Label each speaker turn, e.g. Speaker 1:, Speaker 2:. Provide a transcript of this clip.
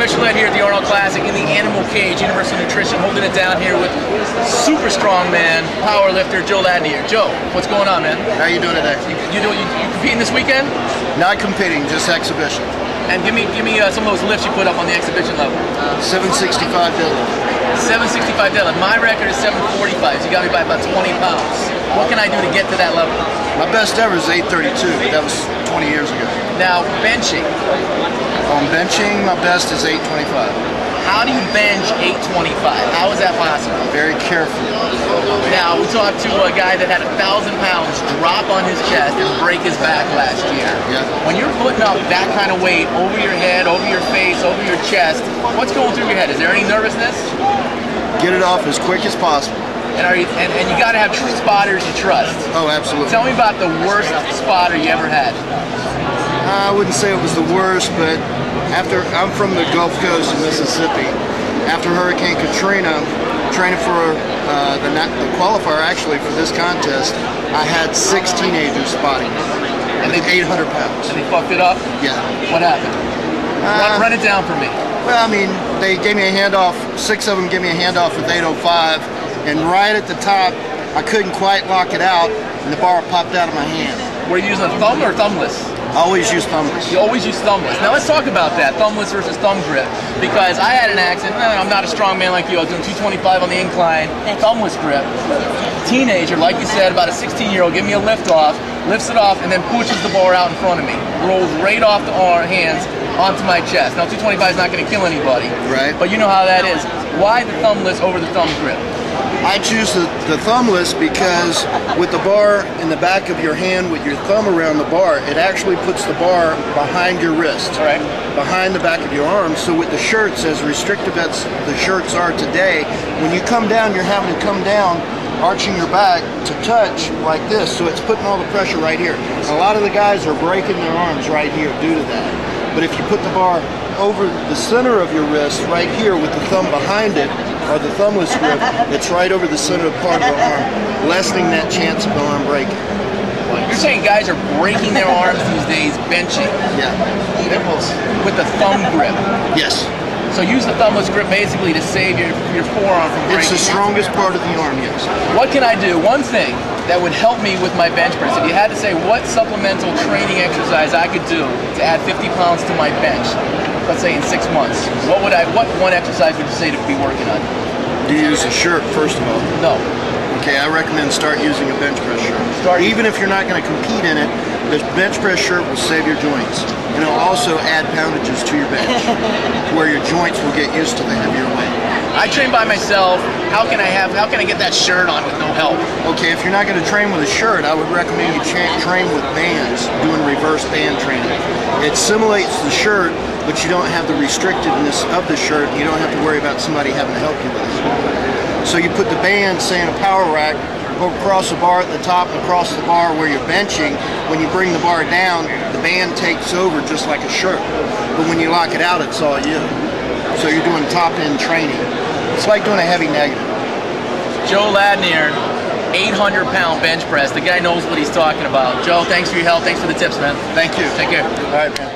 Speaker 1: Special ed here at the Arnold Classic in the Animal Cage, Universal Nutrition, holding it down here with super strong man, powerlifter Joe Ladnier. Joe, what's going on, man?
Speaker 2: How you doing today?
Speaker 1: You competing this weekend?
Speaker 2: Not competing, just exhibition.
Speaker 1: And give me some of those lifts you put up on the exhibition level.
Speaker 2: 765 deadlift.
Speaker 1: 765 deadlift. My record is 745, so you got me by about 20 pounds. What can I do to get to that level?
Speaker 2: My best ever is 832. That was 20 years ago.
Speaker 1: Now, benching.
Speaker 2: On benching, my best is 825.
Speaker 1: How do you bench 825? How is that possible?
Speaker 2: Very carefully.
Speaker 1: Now, we talked to a guy that had 1,000 pounds drop on his chest and break his back last year.
Speaker 2: Yeah.
Speaker 1: When you're putting up that kind of weight over your head, over your face, over your chest, what's going through your head? Is there any nervousness?
Speaker 2: Get it off as quick as possible.
Speaker 1: And you got to have spotters you trust.
Speaker 2: Oh, absolutely.
Speaker 1: Tell me about the worst spotter you ever had.
Speaker 2: I wouldn't say it was the worst, but I'm from the Gulf Coast of Mississippi. After Hurricane Katrina, training for the qualifier actually for this contest, I had 6 teenagers spotting me. And they 800 pounds.
Speaker 1: And they fucked it up?
Speaker 2: Yeah.
Speaker 1: What happened? Run it down for me.
Speaker 2: Well, I mean, they gave me a handoff. 6 of them gave me a handoff with 805, and right at the top, I couldn't quite lock it out, and the bar popped out of my hand.
Speaker 1: Were you using a thumb or thumbless?
Speaker 2: I always use thumbless.
Speaker 1: You always use thumbless. Now let's talk about that, thumbless versus thumb grip. Because I had an accident, I'm not a strong man like you, I was doing 225 on the incline, thumbless grip. Teenager, like you said, about a 16-year-old, give me a lift off, lifts it off, and then pushes the bar out in front of me. Rolls right off the hands onto my chest. Now 225 is not going to kill anybody.
Speaker 2: Right.
Speaker 1: But you know how that is. Why the thumbless over the thumb grip?
Speaker 2: I choose the thumbless because with the bar in the back of your hand with your thumb around the bar, it actually puts the bar behind your wrist,
Speaker 1: right,
Speaker 2: behind the back of your arm. So with the shirts, as restrictive as the shirts are today, when you come down, you're having to come down, arching your back to touch like this. So it's putting all the pressure right here. A lot of the guys are breaking their arms right here due to that. But if you put the bar over the center of your wrist, right here with the thumb behind it, or the thumbless grip, it's right over the center part of the arm, lessening that chance of the arm breaking.
Speaker 1: You're saying guys are breaking their arms these days benching?
Speaker 2: Yeah.
Speaker 1: With the thumb grip?
Speaker 2: Yes.
Speaker 1: So use the thumbless grip basically to save your forearm from breaking?
Speaker 2: It's the strongest part of the arm, yes.
Speaker 1: What can I do? One thing that would help me with my bench press, if you had to say what supplemental training exercise I could do to add 50 pounds to my bench, let's say in 6 months, what one exercise would you say to be working on?
Speaker 2: Do you use a shirt, first of all?
Speaker 1: No.
Speaker 2: Okay, I recommend start using a bench press shirt. Even if you're not going to compete in it, the bench press shirt will save your joints. And it'll also add poundages to your bench, where your joints will get used to the heavier weight.
Speaker 1: I train by myself. How can I get that shirt on with no help?
Speaker 2: Okay, if you're not going to train with a shirt, I would recommend you train with bands, doing reverse band training. It simulates the shirt, but you don't have the restrictiveness of the shirt. You don't have to worry about somebody having to help you with it. So you put the band, say in a power rack, go across the bar at the top and across the bar where you're benching. When you bring the bar down, the band takes over just like a shirt. But when you lock it out, it's all you. So you're doing top-end training. It's like doing a heavy negative.
Speaker 1: Joe Ladnier, 800-pound bench press. The guy knows what he's talking about. Joe, thanks for your help. Thanks for the tips, man.
Speaker 2: Thank you.
Speaker 1: Take care.
Speaker 2: All right, man.